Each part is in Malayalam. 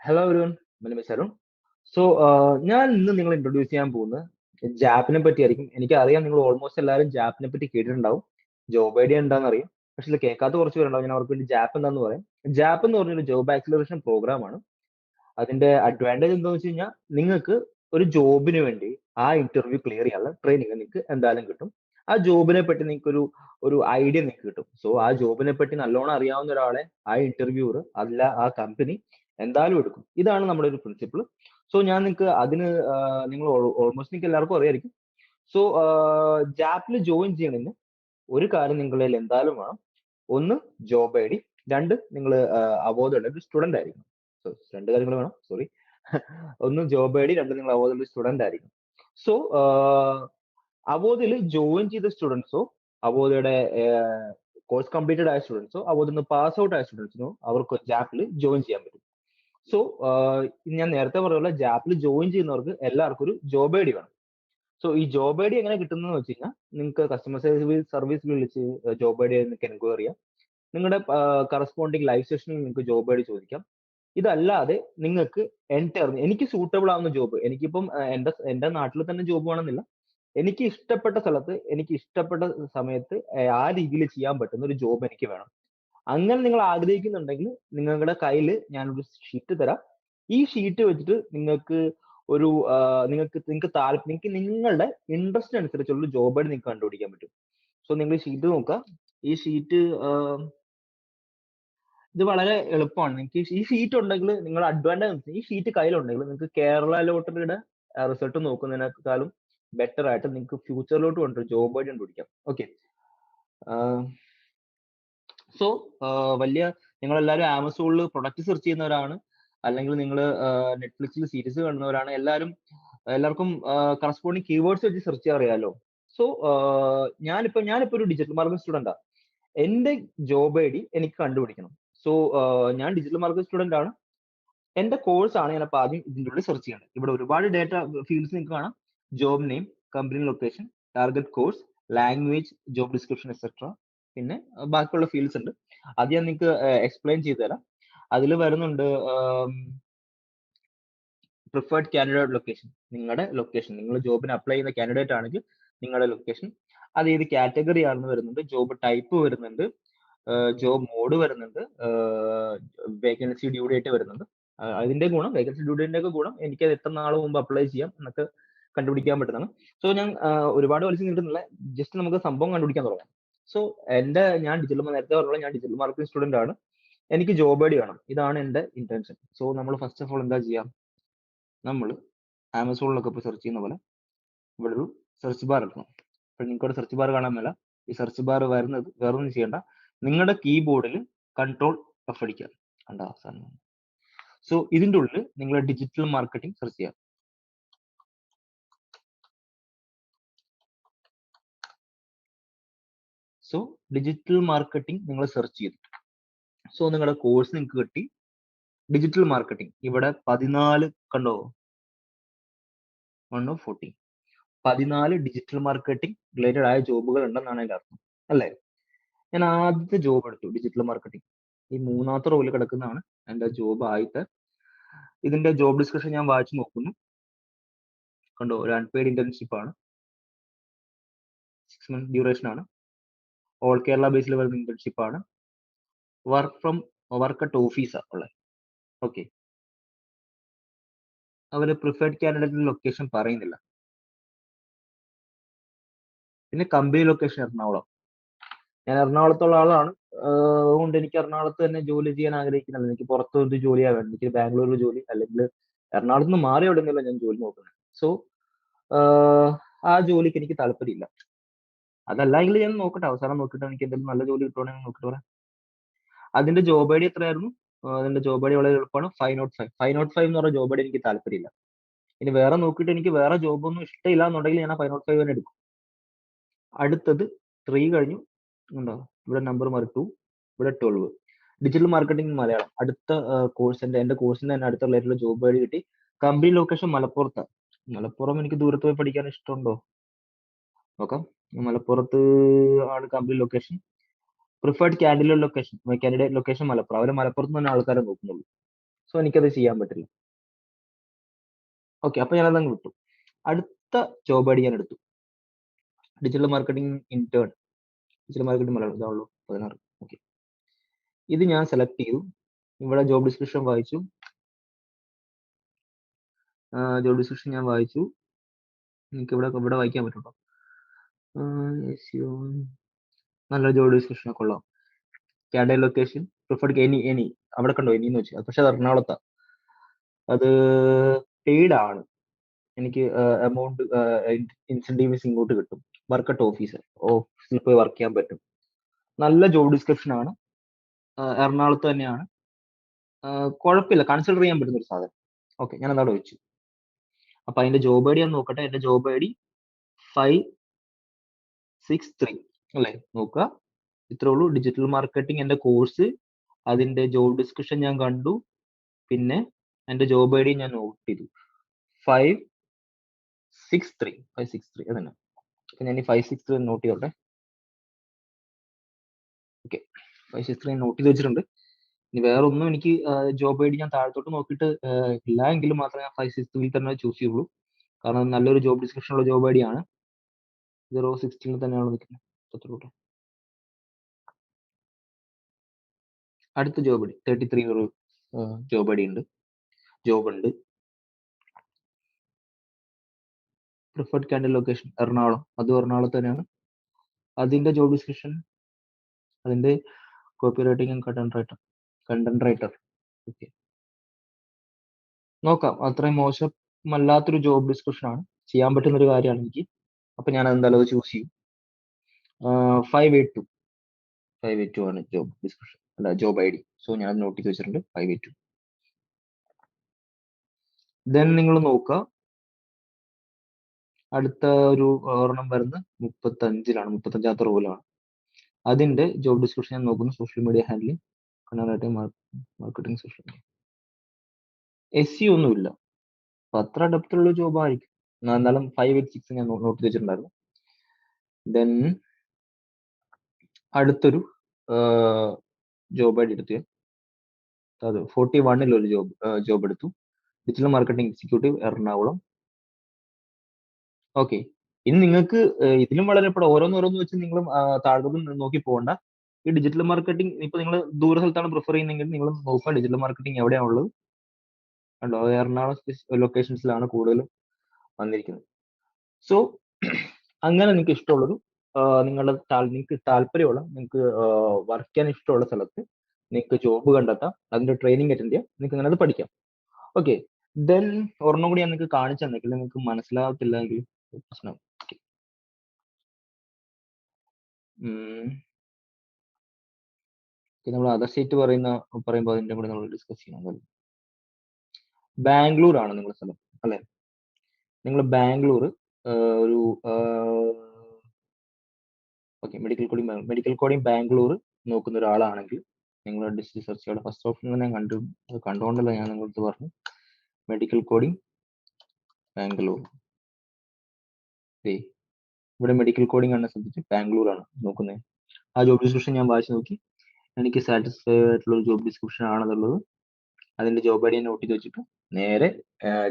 Hello everyone, my name is Arun. So, ഞാൻ ഇന്ന് നിങ്ങൾ ഇൻട്രൊഡ്യൂസ് ചെയ്യാൻ പോകുന്നത് ജാപ്പിനെ പറ്റി ആയിരിക്കും. എനിക്കറിയാം നിങ്ങൾ ഓൾമോസ്റ്റ് എല്ലാവരും ജാപ്പിനെ പറ്റി കേട്ടിട്ടുണ്ടാവും. ജോബ് ഐഡിയ എന്താണെന്ന് അറിയാം. പക്ഷെ ഇത് കേൾക്കാത്ത കുറച്ച് പേരുണ്ടാവും. ഞാൻ അവർക്ക് വേണ്ടി ജാപ്പ് എന്താണെന്ന് പറയാം. ജാപ്പ് എന്ന് പറഞ്ഞൊരു ജോബ് ആക്സിലറേഷൻ പ്രോഗ്രാം ആണ്. അതിന്റെ അഡ്വാൻറ്റേജ് എന്താണെന്ന് വെച്ച് കഴിഞ്ഞാൽ നിങ്ങൾക്ക് ഒരു ജോബിന് വേണ്ടി ആ ഇന്റർവ്യൂ ക്ലിയർ ചെയ്യാനുള്ള ട്രെയിനിങ് നിങ്ങൾക്ക് എന്തായാലും കിട്ടും. ആ ജോബിനെ പറ്റി നിങ്ങൾക്ക് ഒരു ഐഡിയ നിങ്ങൾക്ക് കിട്ടും. സോ ആ ജോബിനെ പറ്റി നല്ലോണം അറിയാവുന്ന ഒരാളെ ആ ഇന്റർവ്യൂർ അല്ല ആ കമ്പനി എന്തായാലും എടുക്കും. ഇതാണ് നമ്മുടെ ഒരു പ്രിൻസിപ്പിൾ. സോ ഞാൻ നിങ്ങൾക്ക് അതിന് നിങ്ങൾ ഓൾമോസ്റ്റ് നിങ്ങൾക്ക് എല്ലാവർക്കും അറിയായിരിക്കും. സോ ജാപ്പിൽ ജോയിൻ ചെയ്യണമെന്ന് ഒരു കാര്യം നിങ്ങളുടെ കയ്യിൽ എന്തായാലും വേണം. ഒന്ന് ജോബ് ഐ ഡി, രണ്ട് നിങ്ങൾ അവോധയുടെ ഒരു സ്റ്റുഡന്റ് ആയിരിക്കണം. സോ രണ്ട് കാര്യങ്ങൾ വേണം, സോറി. ഒന്ന് ജോബ് ഐ ഡി, രണ്ട് നിങ്ങൾ അവോധയുടെ സ്റ്റുഡന്റ് ആയിരിക്കണം. സോ അവോധയിൽ ജോയിൻ ചെയ്ത സ്റ്റുഡൻസോ അവോധയുടെ കോഴ്സ് കംപ്ലീറ്റഡ് ആയ സ്റ്റുഡൻസോ അവോധയിൽ നിന്ന് പാസ് ഔട്ട് ആയ സ്റ്റുഡൻസിനോ അവർക്ക് ജാപ്പിൽ ജോയിൻ ചെയ്യാൻ പറ്റും. സോ ഞാൻ നേരത്തെ പറഞ്ഞ ജാപ്പിൽ ജോയിൻ ചെയ്യുന്നവർക്ക് എല്ലാവർക്കും ഒരു ജോബ് ഐ ഡി വേണം. സോ ഈ ജോബ് ഐ ഡി എങ്ങനെ കിട്ടുന്നതെന്ന് വെച്ച് കഴിഞ്ഞാൽ നിങ്ങൾക്ക് കസ്റ്റമർ സർവീസ് വിളിച്ച് ജോബ് ഐ ഡി നിങ്ങൾക്ക് എൻക്വയറി ചെയ്യാം. നിങ്ങളുടെ കറസ്പോണ്ടിങ് ലൈവ് സെഷനിൽ നിങ്ങൾക്ക് ജോബ് ഐ ഡി ചോദിക്കാം. ഇതല്ലാതെ നിങ്ങൾക്ക് എനിക്ക് സൂട്ടബിൾ ആവുന്ന ജോബ്, എനിക്കിപ്പം എന്റെ നാട്ടിൽ തന്നെ ജോബ് വേണമെന്നില്ല, എനിക്ക് ഇഷ്ടപ്പെട്ട സ്ഥലത്ത് എനിക്ക് ഇഷ്ടപ്പെട്ട സമയത്ത് ആ രീതിയിൽ ചെയ്യാൻ പറ്റുന്ന ഒരു ജോബ് എനിക്ക് വേണം. അങ്ങനെ നിങ്ങൾ ആഗ്രഹിക്കുന്നുണ്ടെങ്കിൽ നിങ്ങളുടെ കയ്യിൽ ഞാനൊരു ഷീറ്റ് തരാം. ഈ ഷീറ്റ് വെച്ചിട്ട് നിങ്ങൾക്ക് നിങ്ങൾക്ക് നിങ്ങളുടെ ഇൻട്രസ്റ്റ് അനുസരിച്ചുള്ള ജോബ് ആയിട്ട് നിങ്ങൾക്ക് കണ്ടുപിടിക്കാൻ പറ്റും. സോ നിങ്ങൾ ഷീറ്റ് നോക്കുക. ഈ ഷീറ്റ് ഇത് വളരെ എളുപ്പമാണ്. നിങ്ങൾക്ക് ഈ ഷീറ്റ് ഉണ്ടെങ്കിൽ നിങ്ങൾ അഡ്വാൻറ്റേജ്, ഈ ഷീറ്റ് കയ്യിലുണ്ടെങ്കിൽ നിങ്ങൾക്ക് കേരള ലോട്ടറിയുടെ റിസൾട്ട് നോക്കുന്നതിനേക്കാളും ബെറ്റർ ആയിട്ട് നിങ്ങൾക്ക് ഫ്യൂച്ചറിലോട്ട് കൊണ്ടൊരു ജോബ് ആയിട്ട് കണ്ടുപിടിക്കാം. ഓക്കെ. സോ വലിയ നിങ്ങളെല്ലാവരും ആമസോണിൽ പ്രൊഡക്റ്റ് സെർച്ച് ചെയ്യുന്നവരാണ്, അല്ലെങ്കിൽ നിങ്ങൾ നെറ്റ്ഫ്ലിക്സിൽ സീരീസ് കാണുന്നവരാണ്. എല്ലാവർക്കും കറസ്പോണ്ടിങ് കീവേഡ്സ് വെച്ച് സെർച്ച് ചെയ്യാൻ അറിയാലോ. സോ ഞാനിപ്പോ ഒരു ഡിജിറ്റൽ മാർക്കറ്റിംഗ് സ്റ്റുഡൻ്റാ. എന്റെ ജോബ് ഐ ഡി എനിക്ക് കണ്ടുപിടിക്കണം. സോ ഞാൻ ഡിജിറ്റൽ മാർക്കറ്റിംഗ് സ്റ്റുഡന്റ് ആണ്. എന്റെ കോഴ്സ് ആണ് ഞാൻ അപ്പോൾ ആദ്യം ഇതിൻ്റെ ഉള്ളിൽ സെർച്ച് ചെയ്യേണ്ടത്. ഇവിടെ ഒരുപാട് ഡേറ്റ ഫീൽഡ്സ് നിങ്ങൾക്ക് കാണാം. Job name, company location, target course, language, job description etcetera. പിന്നെ ബാക്കിയുള്ള ഫീൽഡ്സ് ഉണ്ട്. അത് ഞാൻ നിങ്ങൾക്ക് എക്സ്പ്ലെയിൻ ചെയ്തു തരാം. അതിൽ വരുന്നുണ്ട് പ്രിഫേർഡ് കാൻഡിഡേറ്റ് ലൊക്കേഷൻ, നിങ്ങളുടെ ലൊക്കേഷൻ, നിങ്ങൾ ജോബിന് അപ്ലൈ ചെയ്യുന്ന കാൻഡിഡേറ്റ് ആണെങ്കിൽ നിങ്ങളുടെ ലൊക്കേഷൻ, അത് ഏത് കാറ്റഗറി ആണെന്ന് വരുന്നുണ്ട്, ജോബ് ടൈപ്പ് വരുന്നുണ്ട്, ജോബ് മോഡ് വരുന്നുണ്ട്, വേക്കൻസി ഡ്യൂ ഡേറ്റ് വരുന്നുണ്ട്. അതിന്റെ ഗുണം, വേക്കൻസി ഡ്യൂ ഡേറ്റിന്റെ ഒക്കെ ഗുണം എനിക്ക് അത് എത്ര നാൾ മുമ്പ് അപ്ലൈ ചെയ്യാം എന്നൊക്കെ കണ്ടുപിടിക്കാൻ പറ്റുന്നതാണ്. സോ ഞാൻ ഒരുപാട് വലിച്ചു നീട്ടുന്നില്ല, ജസ്റ്റ് നമുക്ക് സംഭവം കണ്ടുപിടിക്കാൻ തുടങ്ങാം. സോ ഞാൻ നേരത്തെ പറഞ്ഞ ഞാൻ ഡിജിറ്റൽ മാർക്കറ്റിംഗ് സ്റ്റുഡന്റ് ആണ്. എനിക്ക് ജോബ് ഐ ഡി വേണം. ഇതാണ് എന്റെ ഇന്റൻഷൻ. സോ നമ്മൾ ഫസ്റ്റ് ഓഫ് ഓൾ എന്താ ചെയ്യാം, നമ്മൾ ആമസോണിലൊക്കെ ഇപ്പോൾ സെർച്ച് ചെയ്യുന്ന പോലെ ഇവിടെ ഒരു സെർച്ച് ബാർ എടുക്കണം. അപ്പോൾ നിങ്ങൾക്ക് ഇവിടെ സെർച്ച് ബാർ കാണാൻ മേല. ഈ സെർച്ച് ബാർ വരുന്നത് വേറെ ഒന്നും ചെയ്യേണ്ട, നിങ്ങളുടെ കീബോർഡിൽ കൺട്രോൾ എഫ് അടിക്കുക. കണ്ട അവസാനം. സോ ഇതിൻ്റെ ഉള്ളിൽ നിങ്ങൾ ഡിജിറ്റൽ മാർക്കറ്റിംഗ് സെർച്ച് ചെയ്യാം. സോ ഡിജിറ്റൽ മാർക്കറ്റിംഗ് നിങ്ങൾ സെർച്ച് ചെയ്തു. സോ നിങ്ങളുടെ കോഴ്സ് നിങ്ങൾക്ക് കിട്ടി, ഡിജിറ്റൽ മാർക്കറ്റിംഗ്. ഇവിടെ 14 കണ്ടോ, 14 ഡിജിറ്റൽ മാർക്കറ്റിംഗ് റിലേറ്റഡ് ആയ ജോബുകൾ ഉണ്ടെന്നാണ് എൻ്റെ അർത്ഥം, അല്ലേ? ഞാൻ ആദ്യത്തെ ജോബ് എടുത്തു, ഡിജിറ്റൽ മാർക്കറ്റിംഗ്. ഈ മൂന്നാമത്തെ റോയിൽ കിടക്കുന്നതാണ് എൻ്റെ ജോബ് ആദ്യത്തെ. ഇതിന്റെ ജോബ് ഡിസ്ക്രിപ്ഷൻ ഞാൻ വായിച്ചു നോക്കുന്നു. കണ്ടോ, ഒരു അൺപെയ്ഡ് ഇന്റേൺഷിപ്പ് ആണ്, 6 months ഡ്യൂറേഷൻ ആണ്, ഓൾ കേരള ബേസിൽ വരുന്ന ഇന്റേൺഷിപ്പ് ആണ്, വർക്ക് അറ്റ് ഓഫീസാണ് ഉള്ളത്. ഓക്കെ. അവര് പ്രിഫേർഡ് കാൻഡിഡേറ്റിന്റെ ലൊക്കേഷൻ പറയുന്നില്ല. പിന്നെ കമ്പനി ലൊക്കേഷൻ എറണാകുളം. ഞാൻ എറണാകുളത്തുള്ള ആളാണ്, അതുകൊണ്ട് എനിക്ക് എറണാകുളത്ത് തന്നെ ജോലി ചെയ്യാൻ ആഗ്രഹിക്കുന്നില്ല. എനിക്ക് പുറത്തൊരു ജോലിയാണ് വേണ്ടത്. എനിക്ക് ബാംഗ്ലൂരിൽ ജോലി, അല്ലെങ്കിൽ എറണാകുളത്ത് നിന്ന് മാറി എവിടെയെങ്കിലും ഞാൻ ജോലി നോക്കുന്നത്. സോ ആ ജോലിക്ക് എനിക്ക് താല്പര്യമില്ല. അതല്ലെങ്കിൽ ഞാൻ നോക്കട്ടെ, അവസാനം നോക്കിയിട്ട് എനിക്ക് എന്തെങ്കിലും നല്ല ജോലി കിട്ടുവാണെങ്കിൽ നോക്കിട്ട് പറയാം. അതിന്റെ ജോബ് ഐ ഡി എത്രയായിരുന്നു? അതിന്റെ ജോബ് ഐ ഡി വളരെ എളുപ്പമാണ്, 505 എന്ന് പറഞ്ഞ ജോബ് ഐ ഡി എനിക്ക് താല്പര്യമില്ല. ഇനി വേറെ നോക്കിയിട്ട് എനിക്ക് വേറെ ജോബൊന്നും ഇഷ്ടമില്ല എന്നുണ്ടെങ്കിൽ ഞാൻ ആ 505 തന്നെ എടുക്കും. അടുത്തത് 3 കഴിഞ്ഞു, ഉണ്ടോ ഇവിടെ നമ്പർ മാറി 2, ഇവിടെ 12. ഡിജിറ്റൽ മാർക്കറ്റിംഗ് മലയാളം, അടുത്ത കോഴ്സ് എന്റെ കോഴ്സിന്റെ തന്നെ അടുത്ത റിലേറ്റഡ് ജോബ് ഐ ഡി കിട്ടി. കമ്പനി ലൊക്കേഷൻ മലപ്പുറത്താണ്. മലപ്പുറം എനിക്ക് ദൂരത്ത് പോയി പഠിക്കാൻ ഇഷ്ടമുണ്ടോ നോക്കാം. മലപ്പുറത്ത് ആണ് company location. Preferred candidate location Malappuram. അവരെ മലപ്പുറത്ത് തന്നെ ആൾക്കാരെ നോക്കുന്നുള്ളൂ. സോ എനിക്കത് ചെയ്യാൻ പറ്റില്ല. ഓക്കെ, അപ്പൊ ഞാനതങ്ങ് വിട്ടു. അടുത്ത ജോബ് ഐഡി ഞാൻ എടുത്തു, digital marketing intern. Digital marketing Malayalam ഇതാണല്ലോ 16. ഓക്കെ, ഇത് ഞാൻ സെലക്ട് ചെയ്തു. ഇവിടെ ജോബ് ഡിസ്ക്രിപ്ഷൻ വായിച്ചു. ജോബ് ഡിസ്ക്രിപ്ഷൻ ഞാൻ വായിച്ചു. എനിക്ക് ഇവിടെ വായിക്കാൻ പറ്റുള്ളൂ. നല്ല ജോബ് ഡിസ്ക്രിപ്ഷൻ ഒക്കെ ഉള്ളു. കാഡ ലൊക്കേഷൻ പ്രിഫർഡ് എനി അവിടെ കണ്ടോ എനിന്ന് വെച്ചാൽ, പക്ഷെ അത് എറണാകുളത്താ. അത് പെയ്ഡ് ആണ്. എനിക്ക് എമൗണ്ട് ഇൻസെന്റീവ്സ് ഇങ്ങോട്ട് കിട്ടും. വർക്ക് അറ്റ് ഓഫീസിൽ പോയി വർക്ക് ചെയ്യാൻ പറ്റും. നല്ല ജോബ് ഡിസ്ക്രിപ്ഷൻ ആണ്. എറണാകുളത്ത് തന്നെയാണ്. കുഴപ്പമില്ല, കൺസിഡർ ചെയ്യാൻ പറ്റുന്ന ഒരു സാധനം. ഓക്കെ, ഞാൻ അതവിടെ വെച്ചു. അപ്പൊ അതിന്റെ ജോബ് ഐ ഡി ഞാൻ നോക്കട്ടെ. എന്റെ ജോബ് ഐ ഡി 563 അല്ലേ? നോക്കുക, ഇത്രേ ഉള്ളൂ. ഡിജിറ്റൽ മാർക്കറ്റിംഗ് എന്റെ കോഴ്സ്, അതിന്റെ ജോബ് ഡിസ്ക്രിപ്ഷൻ ഞാൻ കണ്ടു, പിന്നെ എന്റെ ജോബ് ഐ ഡി ഞാൻ നോട്ട് ചെയ്തു. 563 അതന്നെ. അപ്പൊ ഞാൻ ഈ 563 നോട്ട് ചെയ്തോട്ടെ. ഓക്കെ, 563 നോട്ട് ചെയ്ത് വെച്ചിട്ടുണ്ട്. ഇനി വേറെ ഒന്നും എനിക്ക് ജോബ് ഐ ഡി ഞാൻ താഴത്തോട്ട് നോക്കിയിട്ട് ഇല്ല എങ്കിൽ മാത്രമേ ഞാൻ 563 തന്നെ ചൂസ് ചെയ്യുള്ളൂ. കാരണം നല്ലൊരു ജോബ് ഡിസ്ക്രിപ്ഷൻ ഉള്ള ജോബ് ഐ ഡി ആണ്. 016 തന്നെയാണ് നിൽക്കുന്നത്. അടുത്ത ജോബ് ഐ ഡി 33 ഒരു ജോബ് ഐ ഡി ഉണ്ട്, ജോബ് ഉണ്ട്. പ്രിഫർഡ് കാൻഡിഡേറ്റ് ലൊക്കേഷൻ എറണാകുളം, അതും എറണാകുളത്ത് തന്നെയാണ്. അതിന്റെ ജോബ് ഡിസ്ക്രിപ്ഷൻ, അതിന്റെ copy writing and content writer. Okay, നോക്കാം. അത്രയും മോശമല്ലാത്തൊരു ജോബ് ഡിസ്ക്രിപ്ഷൻ ആണ്, ചെയ്യാൻ പറ്റുന്ന ഒരു കാര്യമാണ് എനിക്ക്. അപ്പൊ ഞാൻ എന്തായാലും അത് ചൂസ് ചെയ്യും. 582 ആണ് ജോബ് ഡിസ്ക്രിപ്ഷൻ, അല്ല ജോബ് ഐ ഡി. സോ ഞാൻ നോട്ട് ചെയ്ത് വെച്ചിട്ടുണ്ട് 582. ദെൻ നിങ്ങൾ നോക്കുക, അടുത്ത ഒരു ഒരെണ്ണം വരുന്നത് 35-ലാണ്, 35ാമത്തെ റോയിലാണ്. അതിന്റെ ജോബ് ഡിസ്ക്രിപ്ഷൻ ഞാൻ നോക്കുന്നു. Social media handling, marketing, social media. SEO ഒന്നുമില്ല, അപ്പൊ അത്ര ഡെപ്തുള്ള ജോബ് ആയിരിക്കും. എന്നാലും 586 ഞാൻ നോട്ട് വെച്ചിട്ടുണ്ടായിരുന്നു. ദെൻ അടുത്തൊരു ജോബ് ഐ ഡി എടുത്തു. അത് 41 ഒരു ജോബ് എടുത്തു, digital marketing executive, Ernakulam. Okay, ഇനി നിങ്ങൾക്ക് ഇതിലും വളരെ ഇപ്പോൾ ഓരോന്നോരോന്ന് വെച്ച് നിങ്ങൾ താഴോട്ടും നോക്കി പോകണ്ട. ഈ ഡിജിറ്റൽ മാർക്കറ്റിംഗ് ഇപ്പൊ നിങ്ങൾ ദൂര സ്ഥലത്താണ് പ്രിഫർ ചെയ്യുന്നതെങ്കിൽ നിങ്ങൾ നോക്കുക ഡിജിറ്റൽ മാർക്കറ്റിംഗ് എവിടെയാണുള്ളത്. കണ്ടോ, എറണാകുളം ലൊക്കേഷൻസിലാണ് കൂടുതലും വന്നിരിക്കുന്നത്. സോ അങ്ങനെ നിങ്ങൾക്ക് ഇഷ്ടമുള്ളൊരു നിങ്ങൾക്ക് താല്പര്യമുള്ള, നിങ്ങൾക്ക് വർക്ക് ചെയ്യാൻ ഇഷ്ടമുള്ള സ്ഥലത്ത് നിങ്ങൾക്ക് ജോബ് കണ്ടെത്താം, അതിന്റെ ട്രെയിനിങ് അറ്റൻഡ് ചെയ്യാം, നിങ്ങൾക്ക് അങ്ങനെ അത് പഠിക്കാം. ഓക്കെ, ദെൻ ഒരെണ്ണം കൂടി ഞാൻ നിങ്ങൾക്ക് കാണിച്ചു തന്നെങ്കിൽ നിങ്ങൾക്ക് മനസ്സിലാകത്തില്ലെങ്കിൽ പ്രശ്നം. നമ്മൾ അതർ സ്റ്റേറ്റ് പറയുമ്പോൾ അതിന്റെ കൂടെ നമ്മൾ ഡിസ്കസ് ചെയ്യണം. ബാംഗ്ലൂർ ആണ് നിങ്ങളുടെ സ്ഥലം അല്ലെ? നിങ്ങൾ ബാംഗ്ലൂർ ഒരു ഓക്കെ, മെഡിക്കൽ കോഡിംഗ് ബാംഗ്ലൂർ നോക്കുന്ന ഒരാളാണെങ്കിൽ നിങ്ങൾ ഡിസ്ട്രിക്ട് സെർച്ച് ചെയ്യണം. ഫസ്റ്റ് ഓപ്ഷൻ ഞാൻ കണ്ടുകൊണ്ടല്ല ഞാൻ നിങ്ങൾക്ക് പറഞ്ഞു. മെഡിക്കൽ കോഡിംഗ് ബാംഗ്ലൂർ, ഇവിടെ മെഡിക്കൽ കോഡിംഗ് ആണ് ശ്രദ്ധിച്ച് ബാംഗ്ലൂർ ആണ് നോക്കുന്നത്. ആ ജോബ് ഡിസ്ക്രിപ്ഷൻ ഞാൻ വായിച്ചു നോക്കി, എനിക്ക് സാറ്റിസ്ഫൈഡ് ആയിട്ടുള്ള ജോബ് ഡിസ്ക്രിപ്ഷൻ ആണെന്നുള്ളത്. അതിന്റെ ജോബ് ഐ ഡി നോട്ട് ചെയ്ത് വെച്ചിട്ട് നേരെ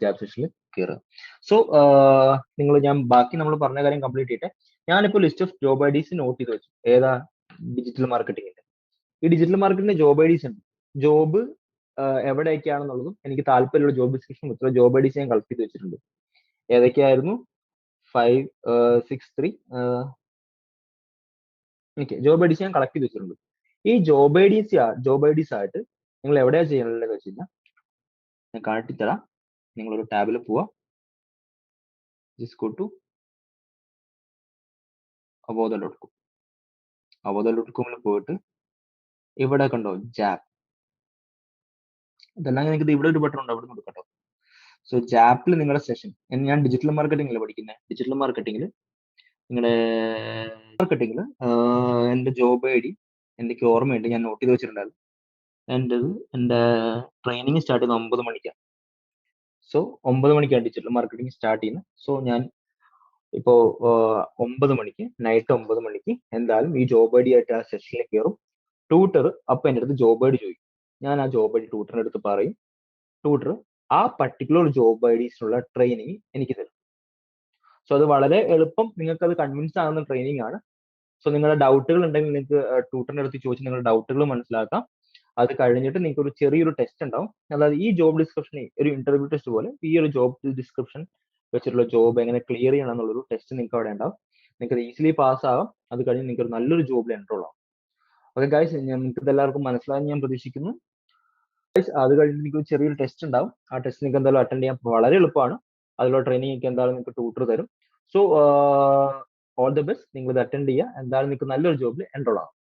ജാബ് സെക്ഷനിൽ കയറുക. സോ ഞാൻ ബാക്കി നമ്മൾ പറഞ്ഞ കാര്യം കംപ്ലീറ്റ് ചെയ്യട്ടെ. ഞാനിപ്പോൾ list of job IDs note ചെയ്ത് വെച്ചു. ഏതാ? ഡിജിറ്റൽ മാർക്കറ്റിംഗിന്റെ. ഈ ഡിജിറ്റൽ മാർക്കറ്റിംഗിന്റെ ജോബ് ഐ ഡീസ് ഉണ്ട്. ജോബ് എവിടെയൊക്കെയാണെന്നുള്ളതും എനിക്ക് താല്പര്യമുള്ള ജോബ് ഡിസ്ക്രിപ്ഷൻ ഇത്ര ജോബ് ഐ ഡീസ് ഞാൻ കളക്ട് ചെയ്ത് വെച്ചിട്ടുണ്ട്. ഏതൊക്കെയായിരുന്നു? 563 ഓക്കെ, ജോബ് ഐ ഡീസ് ഞാൻ കളക്ട് ചെയ്ത് വെച്ചിട്ടുണ്ട്. ഈ ജോബ് ഐ ഡീസ് ആയിട്ട് നിങ്ങൾ എവിടെയാ ചെയ്യേണ്ടതെന്ന് വെച്ച് കഴിഞ്ഞാൽ ഞാൻ കാട്ടിത്തരാം. നിങ്ങളൊരു ടാബിൽ പോവാ, just go to avodha.com. avodha.com പോയിട്ട് ഇവിടെ കണ്ടോ ജാപ്പ്, ഇതെല്ലാം നിങ്ങൾക്ക് ഇവിടെ ഒരു ബട്ടൺ ഉണ്ട്, അവിടെ നിന്ന് കേട്ടോ. സോ ജാപ്പിൽ നിങ്ങളുടെ സെഷൻ, ഞാൻ ഡിജിറ്റൽ മാർക്കറ്റിംഗിൽ പഠിക്കുന്നത്. ഡിജിറ്റൽ മാർക്കറ്റിംഗിൽ എന്റെ ജോബ് ഐ ഡി എനിക്ക് ഓർമ്മയുണ്ട്, ഞാൻ നോട്ട് ചെയ്ത് വെച്ചിട്ടുണ്ടായിരുന്നു. എന്റെ ട്രെയിനിങ് സ്റ്റാർട്ട് ചെയ്യുന്നത് 9 മണിക്കാണ്. സോ 9 മണിക്കാണ് ഡിജിറ്റൽ മാർക്കറ്റിംഗ് സ്റ്റാർട്ട് ചെയ്യുന്നത്. സോ ഞാൻ ഇപ്പോ 9 മണിക്ക്, നൈറ്റ് 9 മണിക്ക് എന്തായാലും ഈ ജോബ് ഐ ഡി ആയിട്ട് ആ സെഷനിൽ കയറും. ട്യൂട്ടർ അപ്പൊ എൻ്റെ അടുത്ത് ജോബ് ഐ ഡി ചോദിക്കും. ഞാൻ ആ ജോബ് ഐ ഡി ട്യൂട്ടറിന്റെ അടുത്ത് പറയും. ട്യൂട്ടർ ആ പർട്ടിക്കുലർ ജോബ് ഐഡീസിനുള്ള ട്രെയിനിങ് എനിക്ക് തരും. സോ അത് വളരെ എളുപ്പം നിങ്ങൾക്ക് അത് കൺവിൻസ് ആകുന്ന ട്രെയിനിങ് ആണ്. സോ നിങ്ങളുടെ ഡൗട്ടുകൾ ഉണ്ടെങ്കിൽ നിങ്ങൾക്ക് ട്യൂട്ടറിന്റെ അടുത്ത് ചോദിച്ച് നിങ്ങളുടെ ഡൗട്ടുകൾ മനസ്സിലാക്കാം. അത് കഴിഞ്ഞിട്ട് നിങ്ങൾക്ക് ഒരു ചെറിയൊരു ടെസ്റ്റ് ഉണ്ടാവും. അതായത് ഈ ജോബ് ഡിസ്ക്രിപ്ഷൻ ഒരു ഇന്റർവ്യൂ ടെസ്റ്റ് പോലെ ഈ ഒരു ജോബ് ഡിസ്ക്രിപ്ഷൻ വെച്ചിട്ടുള്ള ജോബ് എങ്ങനെ ക്ലിയർ ചെയ്യണം എന്നുള്ളൊരു ടെസ്റ്റ് നിങ്ങൾക്ക് അവിടെ ഉണ്ടാവും. നിങ്ങൾക്ക് ഈസിലി പാസ് ആവാം. അത് കഴിഞ്ഞ് നിങ്ങൾക്ക് ഒരു നല്ലൊരു ജോബിൽ എൻറോൾ ആവും. ഓക്കെ ഗൈസ്, നിങ്ങൾക്ക് ഇതെല്ലാവർക്കും മനസ്സിലായി ഞാൻ പ്രതീക്ഷിക്കുന്നു. അത് കഴിഞ്ഞ് നിങ്ങൾക്ക് ഒരു ചെറിയൊരു ടെസ്റ്റ് ഉണ്ടാവും. ആ ടെസ്റ്റ് നിങ്ങൾക്ക് എന്തായാലും അറ്റൻഡ് ചെയ്യാൻ വളരെ എളുപ്പമാണ്. അതിലുള്ള ട്രെയിനിങ് ഒക്കെ എന്തായാലും നിങ്ങൾക്ക് ട്യൂട്ടർ തരും. So all the best. നിങ്ങൾ ഇത് അറ്റൻഡ് ചെയ്യുക. എന്തായാലും നിങ്ങൾക്ക് നല്ലൊരു ജോബിൽ എൻറോൾ ആവും.